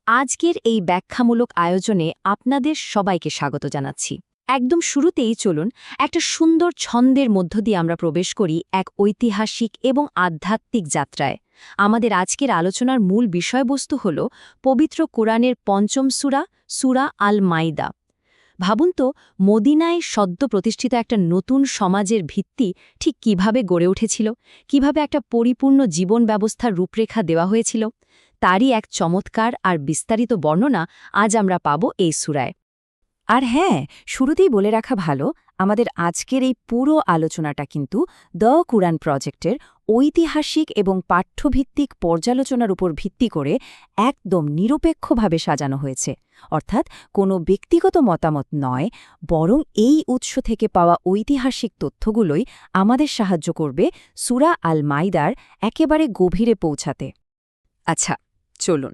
আজকের এই ব্যাখ্যামূলক আয়োজনে আপনাদের সবাইকে স্বাগত জানাচ্ছি। একদম শুরুতেই চলুন একটা সুন্দর ছন্দের মধ্য দিয়ে আমরা প্রবেশ করি এক ঐতিহাসিক এবং আধ্যাত্মিক যাত্রায়। আমাদের আজকের আলোচনার মূল বিষয়বস্তু হল পবিত্র কোরআনের পঞ্চম সূরা, সূরা আল মাইদা। ভাবুন তো, মদিনায় সদ্য প্রতিষ্ঠিত একটা নতুন সমাজের ভিত্তি ঠিক কিভাবে গড়ে উঠেছিল, কিভাবে একটা পরিপূর্ণ জীবন ব্যবস্থার রূপরেখা দেওয়া হয়েছিল, তারই এক চমৎকার আর বিস্তারিত বর্ণনা আজ আমরা পাব এই সূরায়। আর হ্যাঁ, শুরুতেই বলে রাখা ভালো, আমাদের আজকের এই পুরো আলোচনাটা কিন্তু দ্য কুরআন প্রজেক্টের ঐতিহাসিক এবং পাঠ্যভিত্তিক পর্যালোচনার উপর ভিত্তি করে একদম নিরপেক্ষভাবে সাজানো হয়েছে। অর্থাৎ কোনো ব্যক্তিগত মতামত নয়, বরং এই উৎস থেকে পাওয়া ঐতিহাসিক তথ্যগুলোই আমাদের সাহায্য করবে সূরা আল মাইদার একেবারে গভীরে পৌঁছাতে। আচ্ছা, চলুন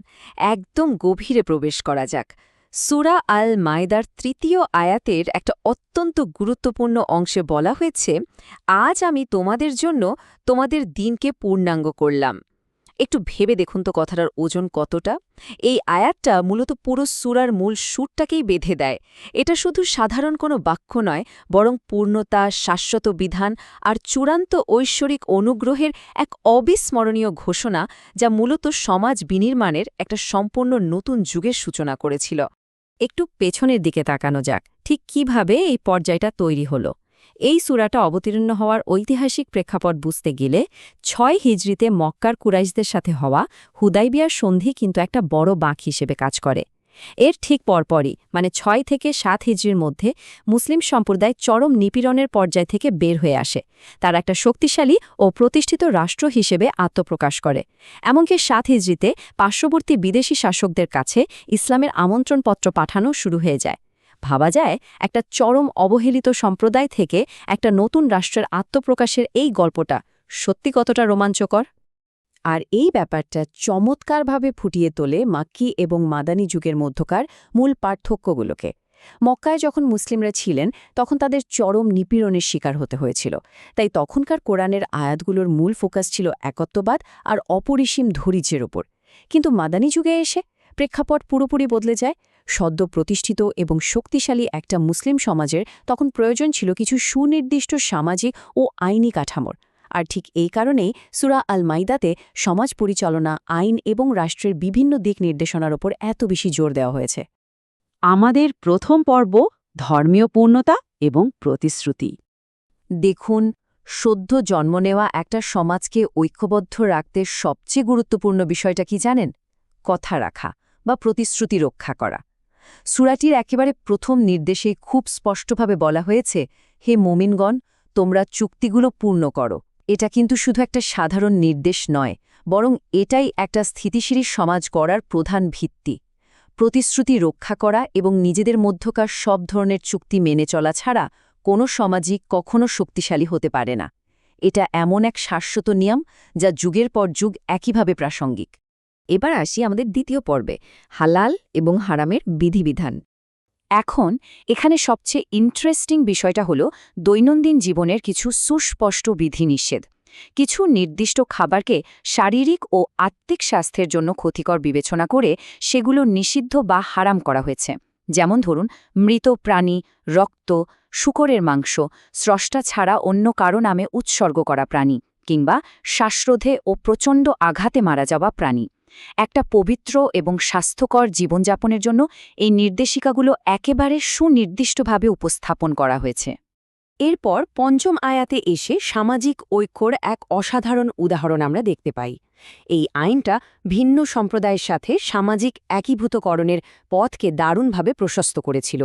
একদম গভীরে প্রবেশ করা যাক। সূরা আল মাইদার তৃতীয় আয়াতের একটা অত্যন্ত গুরুত্বপূর্ণ অংশে বলা হয়েছে, আজ আমি তোমাদের জন্য তোমাদের দিনকে পূর্ণাঙ্গ করলাম। একটু ভেবে দেখুন তো কথাটার ওজন কতটা। এই আয়াতটা মূলত পুরো সূরার মূল সুরটাকেই বেঁধে দেয়। এটা শুধু সাধারণ কোনো বাক্য নয়, বরং পূর্ণতা, শাশ্বত বিধান আর চূড়ান্ত ঐশ্বরিক অনুগ্রহের এক অবিস্মরণীয় ঘোষণা, যা মূলত সমাজ বিনির্মাণের একটা সম্পূর্ণ নতুন যুগের সূচনা করেছিল। একটু পেছনের দিকে তাকানো যাক, ঠিক কিভাবে এই পর্যায়টা তৈরি হলো। এই সূরাটা অবতীর্ণ হওয়ার ঐতিহাসিক প্রেক্ষাপট বুঝতে গেলে ৬ হিজরিতে মক্কার কুরাইশদের সাথে হওয়া হুদাইবিয়ার সন্ধি কিন্তু একটা বড় বাঁক হিসেবে কাজ করে। এর ঠিক পরপরই মানে ৬ থেকে ৭ হিজরির মধ্যে মুসলিম সম্প্রদায় চরম নিপীড়নের পর্যায় থেকে বের হয়ে আসে। তারা একটা শক্তিশালী ও প্রতিষ্ঠিত রাষ্ট্র হিসেবে আত্মপ্রকাশ করে। এমনকি ৭ হিজরিতে পার্শ্ববর্তী বিদেশি শাসকদের কাছে ইসলামের আমন্ত্রণপত্র পাঠানো শুরু হয়ে যায়। ভাবা যায়, একটা চরম অবহেলিত সম্প্রদায় থেকে একটা নতুন রাষ্ট্রের আত্মপ্রকাশের এই গল্পটা সত্যি কতটা রোমাঞ্চকর। আর এই ব্যাপারটা চমৎকারভাবে ফুটিয়ে তোলে মাক্কি এবং মাদানী যুগের মধ্যকার মূল পার্থক্যগুলোকে। মক্কায় যখন মুসলিমরা ছিলেন, তখন তাদের চরম নিপীড়নের শিকার হতে হয়েছিল। তাই তখনকার কোরআনের আয়াতগুলোর মূল ফোকাস ছিল একত্ববাদ আর অপরিসীম ধৈর্যের ওপর। কিন্তু মাদানী যুগে এসে প্রেক্ষাপট পুরোপুরি বদলে যায়। সদ্য প্রতিষ্ঠিত এবং শক্তিশালী একটা মুসলিম সমাজের তখন প্রয়োজন ছিল কিছু সুনির্দিষ্ট সামাজিক ও আইনি কাঠামোর। আর ঠিক এই কারণেই সূরা আল মাইদাতে সমাজ পরিচালনা, আইন এবং রাষ্ট্রের বিভিন্ন দিক নির্দেশনার ওপর এত বেশি জোর দেওয়া হয়েছে। আমাদের প্রথম পর্ব ধর্মীয় পূর্ণতা এবং প্রতিশ্রুতি। দেখুন, সদ্য জন্ম নেওয়া একটা সমাজকে ঐক্যবদ্ধ রাখতে সবচেয়ে গুরুত্বপূর্ণ বিষয়টা কি জানেন? কথা রাখা বা প্রতিশ্রুতি রক্ষা করা। সূরাটির একেবারে প্রথম নির্দেশেই খুব স্পষ্টভাবে বলা হয়েছে, হে মুমিনগণ, তোমরা চুক্তিগুলো পূর্ণ করো। এটা কিন্তু শুধু একটা সাধারণ নির্দেশ নয়, বরং এটাই একটা স্থিতিশীল সমাজ গড়ার প্রধান ভিত্তি। প্রতিশ্রুতি রক্ষা করা এবং নিজেদের মধ্যকার সব ধরনের চুক্তি মেনে চলা ছাড়া কোনো সমাজই কখনো শক্তিশালী হতে পারে না। এটা এমন এক শাশ্বত নিয়ম যা যুগের পর যুগ একইভাবে প্রাসঙ্গিক। এবার আসি আমাদের দ্বিতীয় পর্বে, হালাল এবং হারামের বিধিবিধান। এখন এখানে সবচেয়ে ইন্টারেস্টিং বিষয়টা হলো দৈনন্দিন জীবনের কিছু সুস্পষ্ট বিধিনিষেধ। কিছু নির্দিষ্ট খাবারকে শারীরিক ও আত্মিক স্বাস্থ্যের জন্য ক্ষতিকর বিবেচনা করে সেগুলো নিষিদ্ধ বা হারাম করা হয়েছে। যেমন ধরুন, মৃত প্রাণী, রক্ত, শূকরের মাংস, স্রষ্টা ছাড়া অন্য কারো নামে উৎসর্গ করা প্রাণী, কিংবা শ্বাসরোধে ও প্রচণ্ড আঘাতে মারা যাওয়া প্রাণী। একটা পবিত্র এবং স্বাস্থ্যকর জীবনযাপনের জন্য এই নির্দেশিকাগুলো একেবারে সুনির্দিষ্টভাবে উপস্থাপন করা হয়েছে। এরপর পঞ্চম আয়াতে এসে সামাজিক ঐক্যর এক অসাধারণ উদাহরণ আমরা দেখতে পাই। এই আইনটা ভিন্ন সম্প্রদায়ের সাথে সামাজিক একীভূতকরণের পথকে দারুণভাবে প্রশস্ত করেছিল।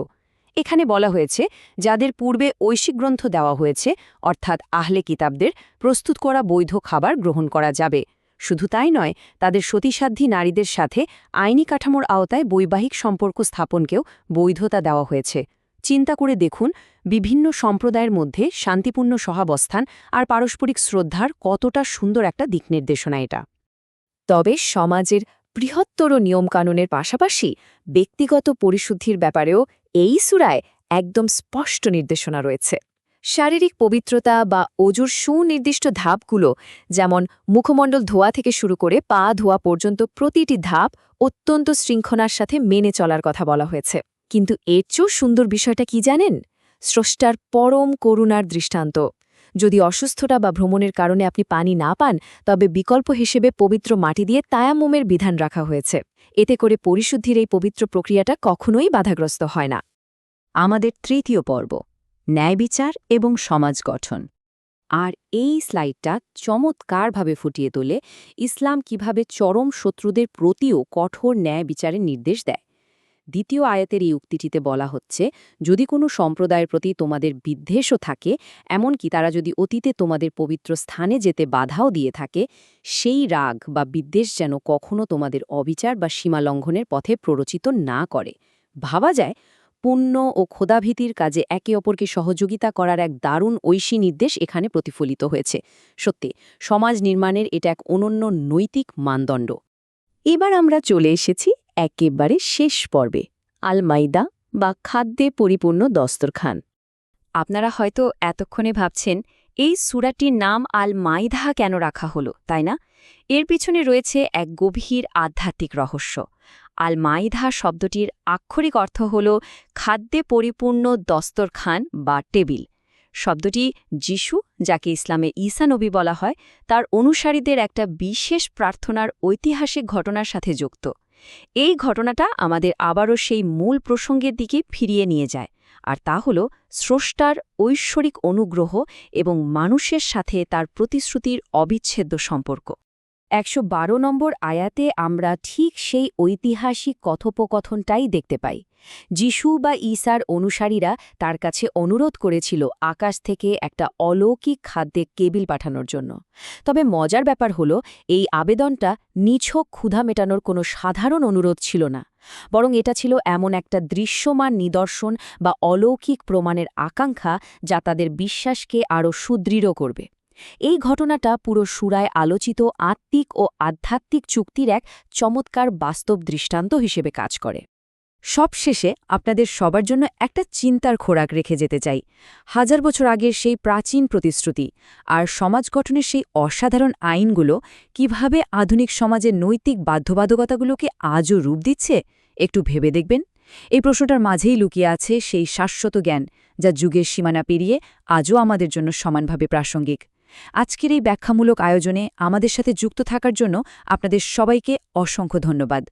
এখানে বলা হয়েছে, যাদের পূর্বে ঐশিক গ্রন্থ দেওয়া হয়েছে, অর্থাৎ আহলে কিতাবদের প্রস্তুত করা বৈধ খাবার গ্রহণ করা যাবে। শুধু তাই নয়, তাদের সতীসাধ্যী নারীদের সাথে আইনি কাঠামোর আওতায় বৈবাহিক সম্পর্ক স্থাপনকেও বৈধতা দেওয়া হয়েছে। চিন্তা করে দেখুন, বিভিন্ন সম্প্রদায়ের মধ্যে শান্তিপূর্ণ সহাবস্থান আর পারস্পরিক শ্রদ্ধার কতটা সুন্দর একটা দিক নির্দেশনা এটা। তবে সমাজের বৃহত্তর নিয়মকানুনের পাশাপাশি ব্যক্তিগত পরিশুদ্ধির ব্যাপারেও এই সূরায় একদম স্পষ্ট নির্দেশনা রয়েছে। শারীরিক পবিত্রতা বা অজুর সুনির্দিষ্ট ধাপগুলো, যেমন মুখমণ্ডল ধোয়া থেকে শুরু করে পা ধোয়া পর্যন্ত প্রতিটি ধাপ অত্যন্ত শৃঙ্খলার সাথে মেনে চলার কথা বলা হয়েছে। কিন্তু এর চেয়েও সুন্দর বিষয়টা কি জানেন? স্রষ্টার পরম করুণার দৃষ্টান্ত। যদি অসুস্থতা বা ভ্রমণের কারণে আপনি পানি না পান, তবে বিকল্প হিসেবে পবিত্র মাটি দিয়ে তায়াম্মুমের বিধান রাখা হয়েছে। এতে করে পরিশুদ্ধির এই পবিত্র প্রক্রিয়াটা কখনোই বাধাগ্রস্ত হয় না। আমাদের তৃতীয় পর্ব, ন্যায়বিচার এবং সমাজ গঠন। আর এই স্লাইডটা চমৎকারভাবে ফুটিয়ে তোলে ইসলাম কিভাবে চরম শত্রুদের প্রতিও কঠোর ন্যায় বিচারের নির্দেশ দেয়। দ্বিতীয় আয়াতের এই উক্তিটিতে বলা হচ্ছে, যদি কোনো সম্প্রদায়ের প্রতি তোমাদের বিদ্বেষও থাকে, এমনকি তারা যদি অতীতে তোমাদের পবিত্র স্থানে যেতে বাধাও দিয়ে থাকে, সেই রাগ বা বিদ্বেষ যেন কখনো তোমাদের অবিচার বা সীমালঙ্ঘনের পথে প্ররোচিত না করে। ভাবা যায়, পুণ্য ও ক্ষোধাভীতির কাজে একে অপরকে সহযোগিতা করার এক দারুণ ঐশী নির্দেশ এখানে প্রতিফলিত হয়েছে। সত্যি, সমাজ নির্মাণের এটা এক অনন্য নৈতিক মানদণ্ড। এবার আমরা চলে এসেছি একেবারে শেষ পর্বে, আল মাইদা বা খাদ্যে পরিপূর্ণ দস্তরখান। আপনারা হয়তো এতক্ষণে ভাবছেন, এই সূরাটির নাম আল মাইদা কেন রাখা হলো, তাই না? এর পিছনে রয়েছে এক গভীর আধ্যাত্মিক রহস্য। আল মাইদা শব্দটির আক্ষরিক অর্থ হল খাদ্যে পরিপূর্ণ দস্তরখান বা টেবিল। শব্দটি যিশু, যাকে ইসলামে ঈসা নবী বলা হয়, তার অনুসারীদের একটা বিশেষ প্রার্থনার ঐতিহাসিক ঘটনার সাথে যুক্ত। এই ঘটনাটা আমাদের আবারও সেই মূল প্রসঙ্গের দিকে ফিরিয়ে নিয়ে যায়, আর তা হল স্রষ্টার ঐশ্বরিক অনুগ্রহ এবং মানুষের সাথে তার প্রতিশ্রুতির অবিচ্ছেদ্য সম্পর্ক। ১১২ নম্বর আয়াতে আমরা ঠিক সেই ঐতিহাসিক কথোপকথনটাই দেখতে পাই। যিশু বা ঈসার অনুসারীরা তার কাছে অনুরোধ করেছিল আকাশ থেকে একটা অলৌকিক খাদ্যে কেবিল পাঠানোর জন্য। তবে মজার ব্যাপার হল, এই আবেদনটা নিছক ক্ষুধা মেটানোর কোনো সাধারণ অনুরোধ ছিল না, বরং এটা ছিল এমন একটা দৃশ্যমান নিদর্শন বা অলৌকিক প্রমাণের আকাঙ্ক্ষা যা তাদের বিশ্বাসকে আরও সুদৃঢ় করবে। এই ঘটনাটা পুরো সূরায় আলোচিত আত্মিক ও আধ্যাত্মিক চুক্তির এক চমৎকার বাস্তব দৃষ্টান্ত হিসেবে কাজ করে। সবশেষে আপনাদের সবার জন্য একটা চিন্তার খোরাক রেখে যেতে চাই। 1000 বছর আগের সেই প্রাচীন প্রতিশ্রুতি আর সমাজ গঠনের সেই অসাধারণ আইনগুলো কিভাবে আধুনিক সমাজের নৈতিক বাধ্যবাধকতাগুলোকে আজও রূপ দিচ্ছে, একটু ভেবে দেখবেন। এই প্রশ্নটার মাঝেই লুকিয়ে আছে সেই শাশ্বত জ্ঞান যা যুগের সীমানা পেরিয়ে আজও আমাদের জন্য সমানভাবে প্রাসঙ্গিক। আজকের এই ব্যাখ্যামূলক আয়োজনে আমাদের সাথে যুক্ত থাকার জন্য আপনাদের সবাইকে অসংখ্য ধন্যবাদ।